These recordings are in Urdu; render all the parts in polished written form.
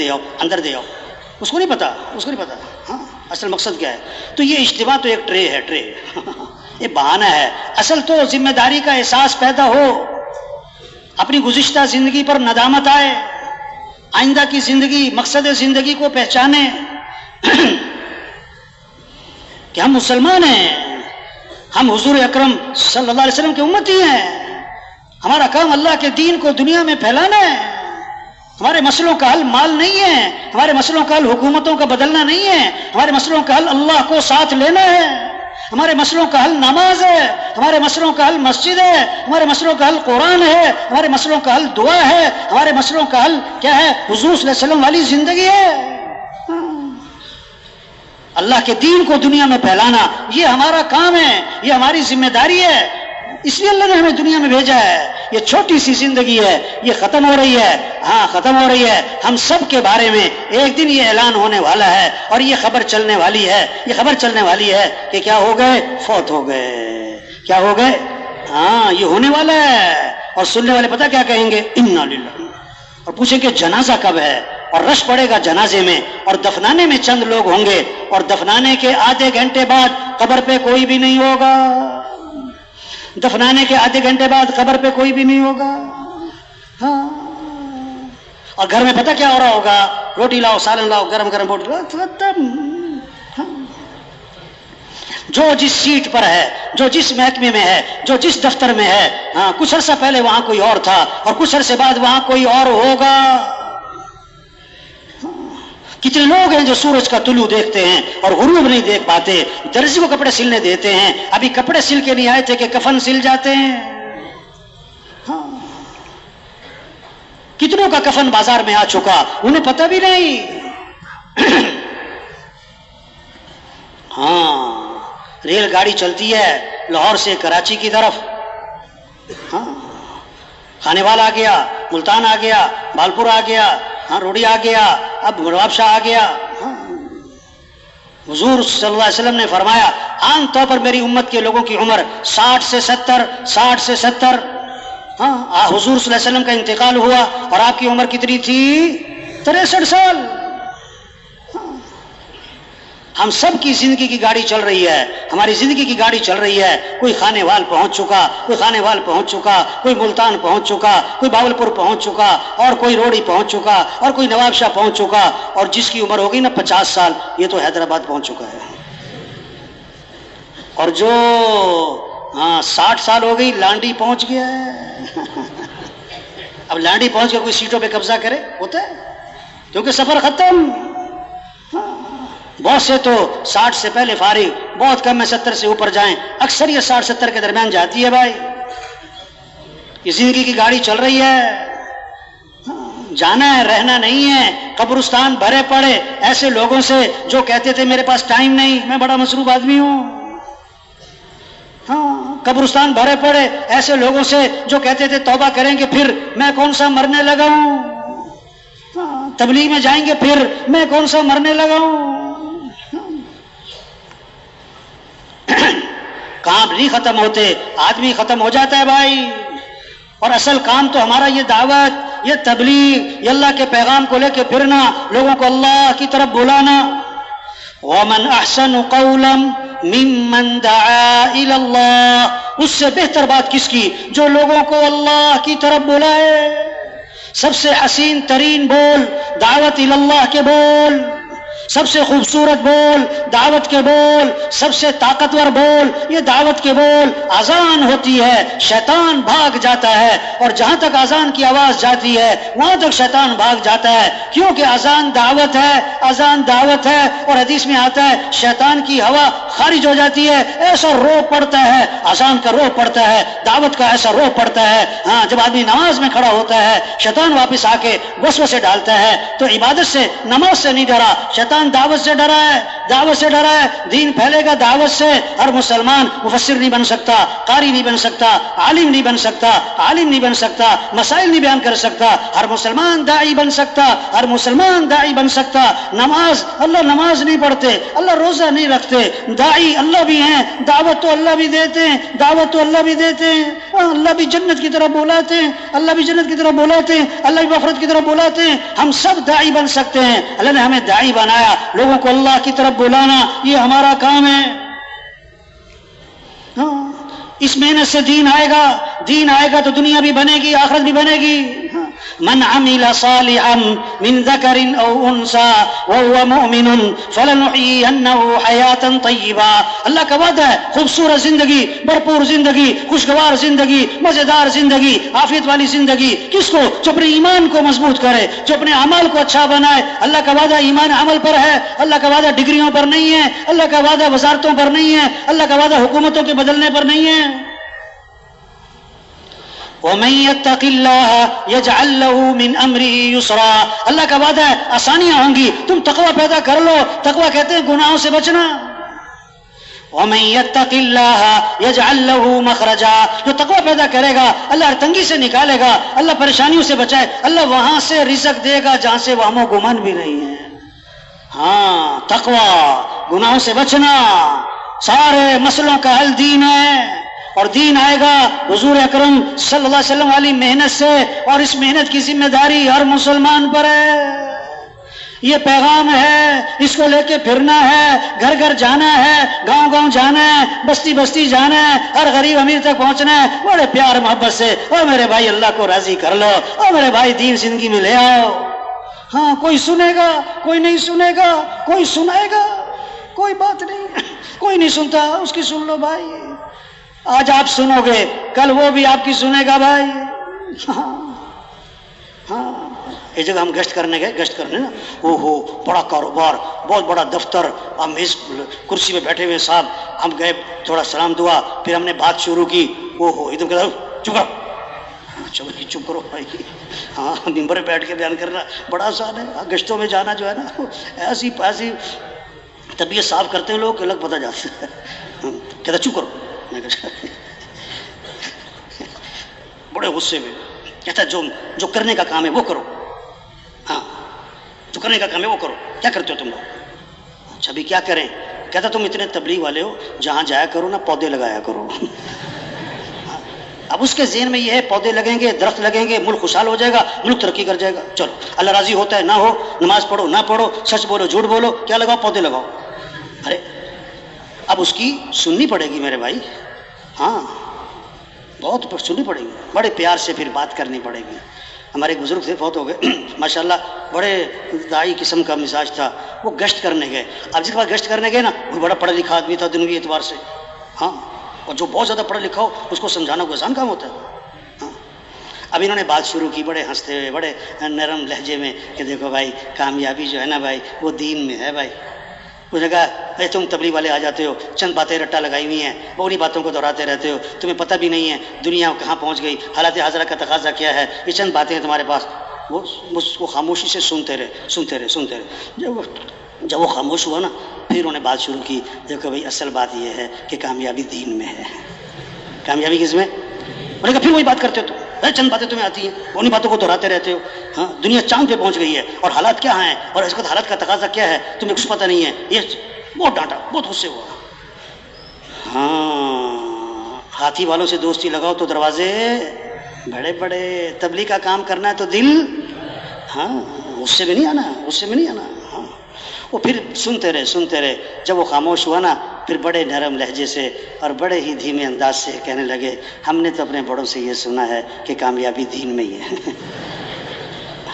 دے آؤ، اندر دے آؤ، اس کو نہیں پتا، اس کو نہیں پتا ہاں اصل مقصد کیا ہے. تو یہ اجتماع تو ایک ٹرے ہے، ٹرے یہ بہانہ ہے. اصل تو ذمہ داری کا احساس پیدا ہو، اپنی گزشتہ زندگی پر ندامت آئے، آئندہ کی زندگی، مقصد زندگی کو پہچانے کہ ہم مسلمان ہیں، ہم حضور اکرم صلی اللہ علیہ وسلم کے امتی ہیں، ہمارا کام اللہ کے دین کو دنیا میں پھیلانا ہے. ہمارے مسئلوں کا حل مال نہیں ہے، ہمارے مسئلوں کا حل حکومتوں کا بدلنا نہیں ہے، ہمارے مسئلوں کا حل اللہ کو ساتھ لینا ہے، ہمارے مسئلوں کا حل نماز ہے، ہمارے مسئلوں کا حل مسجد ہے، ہمارے مسئلوں کا حل قرآن ہے، ہمارے مسئلوں کا حل دعا ہے، ہمارے مسئلوں کا حل کیا ہے؟ حضور صلی اللہ علیہ وسلم والی زندگی ہے. اللہ کے دین کو دنیا میں پھیلانا یہ ہمارا کام ہے، یہ ہماری ذمہ داری ہے. اس لیے اللہ نے ہمیں دنیا میں بھیجا ہے. یہ چھوٹی سی زندگی ہے، یہ ختم ہو رہی ہے، ہاں ختم ہو رہی ہے. ہم سب کے بارے میں ایک دن یہ اعلان ہونے والا ہے اور یہ خبر چلنے والی ہے، یہ خبر چلنے والی ہے کہ کیا ہو گئے؟ فوت ہو گئے. کیا ہو گئے؟ ہاں یہ ہونے والا ہے. اور سننے والے پتہ کیا کہیں گے؟ انا للہ. اور پوچھیں کہ جنازہ کب ہے؟ اور رش پڑے گا جنازے میں، اور دفنانے میں چند لوگ ہوں گے، اور دفنانے کے آدھے گھنٹے بعد قبر پہ کوئی بھی نہیں ہوگا. دفنانے کے آدھے گھنٹے بعد قبر پہ کوئی بھی نہیں ہوگا. ہاں اور گھر میں پتہ کیا ہو رہا ہوگا؟ روٹی لاؤ، سالن لاؤ، گرم گرم روٹی لاؤ. جو جس سیٹ پر ہے، جو جس محکمے میں ہے، جو جس دفتر میں ہے، ہاں کچھ عرصہ پہلے وہاں کوئی اور تھا اور کچھ عرصے بعد وہاں کوئی اور ہوگا. کتنے لوگ ہیں جو سورج کا طلوع دیکھتے ہیں اور غروب نہیں دیکھ پاتے، درزی کو کپڑے سلنے دیتے ہیں، ابھی کپڑے سل کے نہیں آئے تھے کہ کفن سل جاتے ہیں. ہاں کتنوں کا کفن بازار میں آ چکا، انہیں پتہ بھی نہیں. ہاں ریل گاڑی چلتی ہے لاہور سے کراچی کی طرف، ہاں کھانے والا آ گیا، ملتان آ گیا، بالپور آ گیا، ہاں روڑی آ گیا، اب نواب شاہ آ گیا. حضور صلی اللہ علیہ وسلم نے فرمایا عام طور پر میری امت کے لوگوں کی عمر 60 سے 70، 60 سے 70. ہاں حضور صلی اللہ علیہ وسلم کا انتقال ہوا اور آپ کی عمر کتنی تھی؟ 63 سال. ہم سب کی زندگی کی گاڑی چل رہی ہے، ہماری زندگی کی گاڑی چل رہی ہے. کوئی خانے وال پہنچ چکا، کوئی خانے وال پہنچ چکا، کوئی ملتان پہنچ چکا، کوئی باولپور پہنچ چکا، اور کوئی روڑی پہنچ چکا، اور کوئی نواب شاہ پہنچ چکا، اور جس کی عمر ہوگی نا 50 سال یہ تو حیدرآباد پہنچ چکا ہے. اور جو 60 سال ہو گئی لانڈی پہنچ گیا ہے. اب لانڈی پہنچ کے کوئی سیٹوں پہ قبضہ کرے؟ ہوتا ہے کیونکہ سفر ختم. بہت سے تو 60 سے پہلے فارغ، بہت کم میں 70 سے اوپر جائیں، اکثر یہ 60-70 کے درمیان جاتی ہے. بھائی یہ زندگی کی گاڑی چل رہی ہے، جانا ہے، رہنا نہیں ہے. قبرستان بھرے پڑے ایسے لوگوں سے جو کہتے تھے میرے پاس ٹائم نہیں، میں بڑا مصروف آدمی ہوں. ہاں قبرستان بھرے پڑے ایسے لوگوں سے جو کہتے تھے توبہ کریں گے پھر میں کون سا مرنے لگا ہوں. تبلیغ میں جائیں گے پھر میں کون سا مرنے لگا ہوں. کام نہیں ختم ہوتے، آدمی ختم ہو جاتا ہے بھائی. اور اصل کام تو ہمارا یہ دعوت، یہ تبلیغ، یہ اللہ کے پیغام کو لے کے پھرنا، لوگوں کو اللہ کی طرف بلانا. وَمَنْ أَحْسَنُ قَوْلًا مِّمَّنْ دَعَا إِلَى اللَّهِ. اس سے بہتر بات کس کی؟ جو لوگوں کو اللہ کی طرف بلائے. سب سے حسین ترین بول دعوت اللہ کے بول، سب سے خوبصورت بول دعوت کے بول، سب سے طاقتور بول یہ دعوت کے بول. اذان ہوتی ہے شیطان بھاگ جاتا ہے، اور جہاں تک اذان کی آواز جاتی ہے وہاں تک شیطان بھاگ جاتا ہے، کیونکہ اذان دعوت ہے، اذان دعوت ہے. اور حدیث میں آتا ہے شیطان کی ہوا خارج ہو جاتی ہے، ایسا رو پڑتا ہے، اذان کا رو پڑتا ہے، دعوت کا ایسا رو پڑتا ہے. ہاں جب آدمی نماز میں کھڑا ہوتا ہے شیطان واپس آ کے وسوسے ڈالتا ہے، تو عبادت سے نماز سے نہیں ڈرا، شیطان دعوت سے ڈرا ہے. دعوت سے ڈرا ہے، دین پھیلے گا دعوت سے. ہر مسلمان مفسر نہیں بن سکتا، قاری نہیں بن سکتا، عالم نہیں بن سکتا، عالم نہیں بن سکتا، مسائل نہیں بیان کر سکتا. ہر مسلمان داعی بن سکتا، ہر مسلمان داعی بن سکتا. نماز اللہ نماز نہیں پڑھتے، اللہ روزہ نہیں رکھتے، داعی اللہ بھی ہیں، دعوت تو اللہ بھی دیتے ہیں، دعوت تو اللہ بھی دیتے ہیں. اللہ بھی جنت کی طرف بلاتے ہیں، اللہ بھی جنت کی طرف بلاتے ہیں، اللہ بھی مغفرت کی طرف بلاتے ہیں. ہم سب داعی بن سکتے ہیں. اللہ نے ہمیں داعی بنایا، لوگوں کو اللہ کی طرف بلانا یہ ہمارا کام ہے. اس محنت سے دین آئے گا، دین آئے گا تو دنیا بھی بنے گی، آخرت بھی بنے گی. من عمل صالحا من ذکر او انثى وهو مؤمن فلنحيينه حیاتا طیبا. اللہ کا وعدہ ہے خوبصورت زندگی، بھرپور زندگی، خوشگوار زندگی، مزیدار زندگی، عافیت والی زندگی. کس کو؟ جو اپنے ایمان کو مضبوط کرے، جو اپنے اعمال کو اچھا بنائے. اللہ کا وعدہ ایمان عمل پر ہے، اللہ کا وعدہ ڈگریوں پر نہیں ہے، اللہ کا وعدہ وزارتوں پر نہیں ہے، اللہ کا وعدہ حکومتوں کے بدلنے پر نہیں ہے. وَمَن يَتَّقِ اللَّهَ يَجْعَل لَّهُ مِنْ أَمْرِهِ يُسْرًا. اللہ کا وعدہ ہے آسانیاں ہوں گی، تم تقوی پیدا کر لو. تقوی کہتے ہیں گناہوں سے بچنا. وَمَن يَتَّقِ اللَّهَ يَجْعَل لَّهُ مَخْرَجًا. جو تقوی پیدا کرے گا اللہ ہر تنگی سے نکالے گا، اللہ پریشانیوں سے بچائے، اللہ وہاں سے رزق دے گا جہاں سے وہم و گمان بھی نہیں ہے. ہاں تقوی، گناہوں سے بچنا، سارے مسئلوں کا حل دین ہے. اور دین آئے گا حضور اکرم صلی اللہ علیہ وسلم والی محنت سے، اور اس محنت کی ذمہ داری ہر مسلمان پر ہے. یہ پیغام ہے، اس کو لے کے پھرنا ہے، گھر گھر جانا ہے، گاؤں گاؤں جانا ہے، بستی بستی جانا ہے، ہر غریب امیر تک پہنچنا ہے بڑے پیار محبت سے. او میرے بھائی اللہ کو راضی کر لو، او میرے بھائی دین زندگی میں لے آؤ. ہاں کوئی سنے گا، کوئی نہیں سنے گا، کوئی سنائے گا، کوئی بات نہیں، کوئی نہیں سنتا اس کی سن لو بھائی. آج آپ سنو گے کل وہ بھی آپ کی سنے گا بھائی. ہاں ایک جگہ ہم گشت کرنے گئے، گشت کرنے نا، او ہو بڑا کاروبار، بہت بڑا دفتر، ہم میز کرسی پہ بیٹھے ہوئے صاحب. ہم گئے، تھوڑا سلام دعا، پھر ہم نے بات شروع کی. او ہو ادھر کہا چپ کرو، چپ کرو بھائی. ہاں ممبر پہ بیٹھ کے بیان کرنا بڑا آسان ہے، گشتوں میں جانا جو ہے نا ایسی طبیعت صاف کرتے ہیں لوگ کہ الگ پتہ جاتا ہے. کہتا چپ کرو، بڑے غصے میں کہتا جو کرنے کا کام ہے وہ کرو. ہاں جو کرنے کا کام ہے وہ کرو. کیا کرتے ہو تم لوگ؟ اچھا بھی کیا کریں؟ کہتا تم اتنے تبلیغ والے ہو، جہاں جایا کرو نا پودے لگایا کرو. اب اس کے ذہن میں یہ ہے پودے لگیں گے، درخت لگیں گے، ملک خوشحال ہو جائے گا، ملک ترقی کر جائے گا. چلو اللہ راضی ہوتا ہے نہ ہو، نماز پڑھو نہ پڑھو، سچ بولو جھوٹ بولو، کیا لگاؤ؟ پودے لگاؤ. ارے اب اس کی سننی پڑے گی میرے بھائی. ہاں بہت سننی پڑے گی، بڑے پیار سے پھر بات کرنی پڑے گی. ہمارے ایک بزرگ تھے، بہت ہو گئے ماشاءاللہ، بڑے داعی قسم کا مزاج تھا. وہ گشت کرنے گئے. اب جس بار گشت کرنے گئے نا، وہ بڑا پڑھا لکھا آدمی تھا دنوی اعتبار سے. ہاں اور جو بہت زیادہ پڑھا لکھا ہو اس کو سمجھانا کوئی آسان کام ہوتا ہے. ہاں اب انہوں نے بات شروع کی بڑے ہنستے ہوئے، بڑے نرم لہجے میں کہ دیکھو بھائی کامیابی جو ہے نا بھائی وہ دین میں ہے بھائی. اس نے کہا اے تم تبلیغ والے آ جاتے ہو، چند باتیں رٹا لگائی ہوئی ہیں، وہ انہیں باتوں کو دہراتے رہتے ہو، تمہیں پتہ بھی نہیں ہے دنیا کہاں پہنچ گئی، حالات حاضرہ کا تقاضا کیا ہے، یہ چند باتیں ہیں تمہارے پاس. وہ اس کو خاموشی سے سنتے رہے. جب وہ خاموش ہوا نا، پھر انہوں نے بات شروع کی. دیکھو بھائی اصل بات یہ ہے کہ کامیابی دین میں ہے. کامیابی کس میں؟ انہوں نے کہا پھر وہی بات کرتے ہو تم، چند باتیں تمہیں آتی ہیں، انہیں باتوں کو دہراتے رہتے ہو. ہاں دنیا چاند پہ پہنچ گئی ہے اور حالات کیا ہیں، اور اس وقت حالات کا تقاضا کیا ہے تمہیں کچھ پتہ نہیں ہے. یہ بہت ڈانٹا، بہت غصے ہوا. ہاں ہاتھی والوں سے دوستی لگاؤ تو دروازے بڑے بڑے، تبلیغ کا کام کرنا ہے تو دل، ہاں غصے میں نہیں آنا، غصے میں نہیں آنا. ہاں وہ پھر سنتے رہے. جب وہ خاموش ہوا نا، پھر بڑے نرم لہجے سے اور بڑے ہی دھیمے انداز سے کہنے لگے ہم نے تو اپنے بڑوں سے یہ سنا ہے کہ کامیابی دین میں ہی ہے.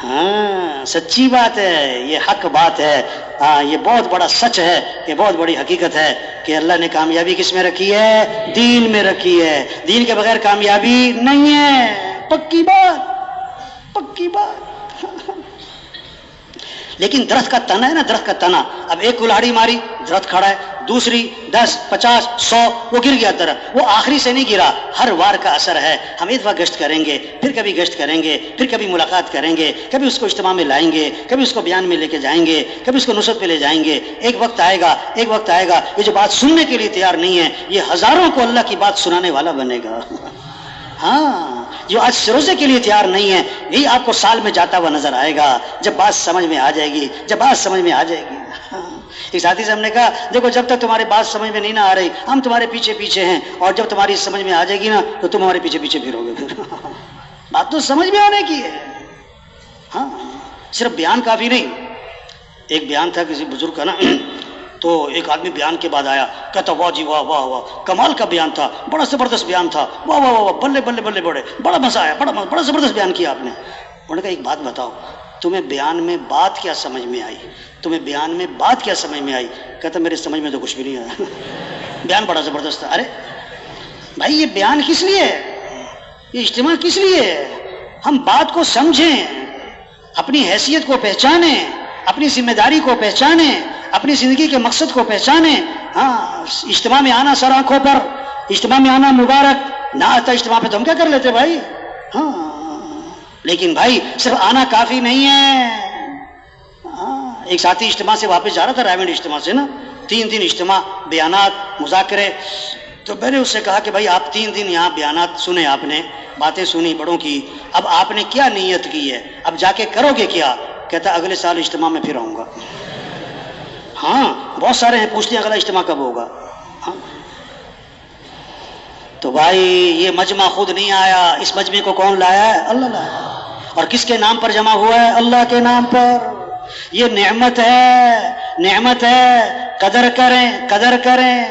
ہاں سچی بات ہے، یہ حق بات ہے. ہاں یہ بہت بڑا سچ ہے، یہ بہت بڑی حقیقت ہے کہ اللہ نے کامیابی کس میں رکھی ہے؟ دین میں رکھی ہے. دین کے بغیر کامیابی نہیں ہے. پکی بات. لیکن درخت کا تنا ہے نا، درخت کا تنا، اب ایک کلاڑی ماری درخت کھڑا ہے، دوسری 10 50 100 وہ گر گیا درخت. وہ آخری سے نہیں گرا، ہر وار کا اثر ہے. ہم ایک وقت گشت کریں گے، پھر کبھی گشت کریں گے، پھر کبھی ملاقات کریں گے، کبھی اس کو اجتماع میں لائیں گے، کبھی اس کو بیان میں لے کے جائیں گے، کبھی اس کو نصرت پہ لے جائیں گے. ایک وقت آئے گا، ایک وقت آئے گا یہ جو بات سننے کے لیے تیار نہیں ہے یہ ہزاروں کو اللہ کی بات سنانے والا بنے گا. ہاں، جو آج سروزے کے لیے تیار نہیں ہے یہی آپ کو سال میں جاتا ہوا نظر آئے گا جب بات سمجھ میں آ جائے گی، جب بات سمجھ میں آ جائے گی. ایک ساتھی سے ہم نے کہا دیکھو جب تک تمہاری بات سمجھ میں نہیں نہ آ رہی ہم تمہارے پیچھے پیچھے ہیں، اور جب تمہاری سمجھ میں آ جائے گی نا تو تم ہمارے پیچھے پیچھے پھرو گے. پھر بات تو سمجھ میں آنے کی ہے. ہاں، صرف بیان کافی نہیں. ایک بیان تھا کسی بزرگ کا نا، تو ایک آدمی بیان کے بعد آیا، کہتا واہ جی واہ واہ واہ، کمال کا بیان تھا، بڑا زبردست بیان تھا، واہ واہ واہ، بلے بلے بلے، بڑا مزہ آیا، بڑا زبردست بیان کیا آپ نے. انہوں نے کہا ایک بات بتاؤ، تمہیں بیان میں بات کیا سمجھ میں آئی؟ تمہیں بیان میں بات کیا سمجھ میں آئی؟ کہتا میرے سمجھ میں تو کچھ بھی نہیں آیا. بیان بڑا زبردست تھا. ارے بھائی یہ بیان کس لیے ہے؟ یہ اجتماع کس لیے ہے؟ ہم بات کو سمجھیں، اپنی حیثیت کو پہچانیں، اپنی ذمہ داری کو پہچانیں، اپنی زندگی کے مقصد کو پہچانیں. ہاں، اجتماع میں آنا سر آنکھوں پر، اجتماع میں آنا مبارک، نہ آتا اجتماع پہ تو ہم کیا کر لیتے بھائی. ہاں لیکن بھائی صرف آنا کافی نہیں ہے. ایک ساتھی اجتماع سے واپس جا رہا تھا، رائمنڈ اجتماع سے نا، 3 دن اجتماع، بیانات، مذاکرے. تو میں نے اس سے کہا کہ بھائی آپ 3 دن یہاں بیانات سنے، آپ نے باتیں سنی بڑوں کی، اب آپ نے کیا نیت کی ہے؟ اب جا کے کرو گے کیا؟ کہتا اگلے سال اجتماع میں پھر آؤں گا. ہاں بہت سارے ہیں پوچھتے ہیں اگلا اجتماع کب ہوگا. ہاں تو بھائی یہ مجمع خود نہیں آیا، اس مجمع کو کون لایا ہے؟ اللہ لایا. اور کس کے نام پر جمع ہوا ہے؟ اللہ کے نام پر. یہ نعمت ہے، نعمت ہے. قدر کریں، قدر کریں،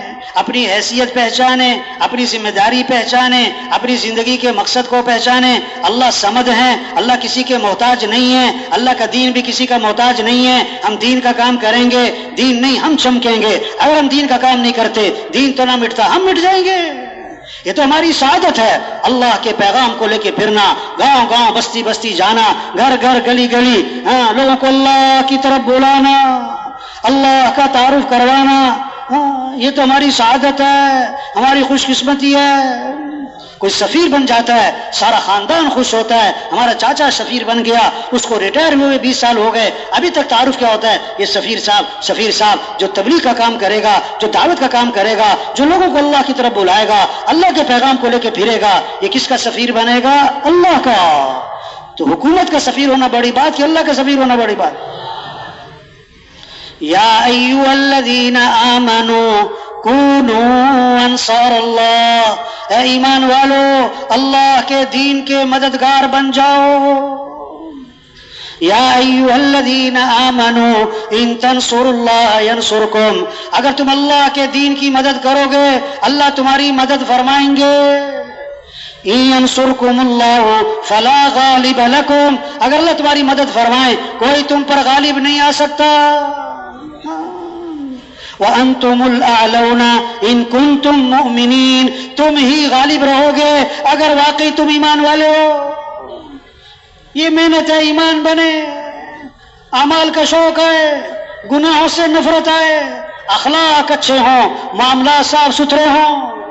اپنی حیثیت پہچانیں، اپنی ذمہ داری پہچانیں، اپنی زندگی کے مقصد کو پہچانیں. اللہ صمد ہیں، اللہ کسی کے محتاج نہیں ہے، اللہ کا دین بھی کسی کا محتاج نہیں ہے. ہم دین کا کام کریں گے، دین نہیں ہم چمکیں گے. اگر ہم دین کا کام نہیں کرتے دین تو نہ مٹتا، ہم مٹ جائیں گے. یہ تو ہماری سعادت ہے. اللہ کے پیغام کو لے کے پھرنا، گاؤں گاؤں بستی بستی جانا، گھر گھر گلی گلی، ہاں لوگوں کو اللہ کی طرف بلانا، اللہ کا تعارف کروانا. ہاں یہ تو ہماری سعادت ہے، ہماری خوش قسمتی ہے. کوئی سفیر بن جاتا ہے سارا خاندان خوش ہوتا ہے. ہمارا چاچا سفیر بن گیا، اس کو ریٹائر ہوئے 20 سال ہو گئے، ابھی تک تعارف کیا ہوتا ہے؟ یہ سفیر صاحب، سفیر صاحب. جو تبلیغ کا کام کرے گا، جو دعوت کا کام کرے گا، جو لوگوں کو اللہ کی طرف بلائے گا، اللہ کے پیغام کو لے کے پھرے گا، یہ کس کا سفیر بنے گا؟ اللہ کا. تو حکومت کا سفیر ہونا بڑی بات کہ اللہ کا سفیر ہونا بڑی بات؟ یا ایھا الذین آمنوا کونوا انصار اللہ، اے ایمان والو اللہ کے دین کے مددگار بن جاؤ. یا ایھا الذین آمنوا ان تنصروا اللہ ینصرکم، اگر تم اللہ کے دین کی مدد کرو گے اللہ تمہاری مدد فرمائیں گے. ان ینصرکم اللہ فلا غالب لکم، اگر اللہ تمہاری مدد فرمائے کوئی تم پر غالب نہیں آ سکتا. وَأَنْتُمُ الْأَعْلَوْنَ إِن كُنتُم مُؤْمِنِينَ، تم ہی غالب رہو گے اگر واقعی تم ایمان والے ہو. یہ محنت ہے ایمان بنے، اعمال کا شوق ہے، گناہوں سے نفرت ہے، اخلاق اچھے ہوں، معاملات صاف ستھرے ہوں.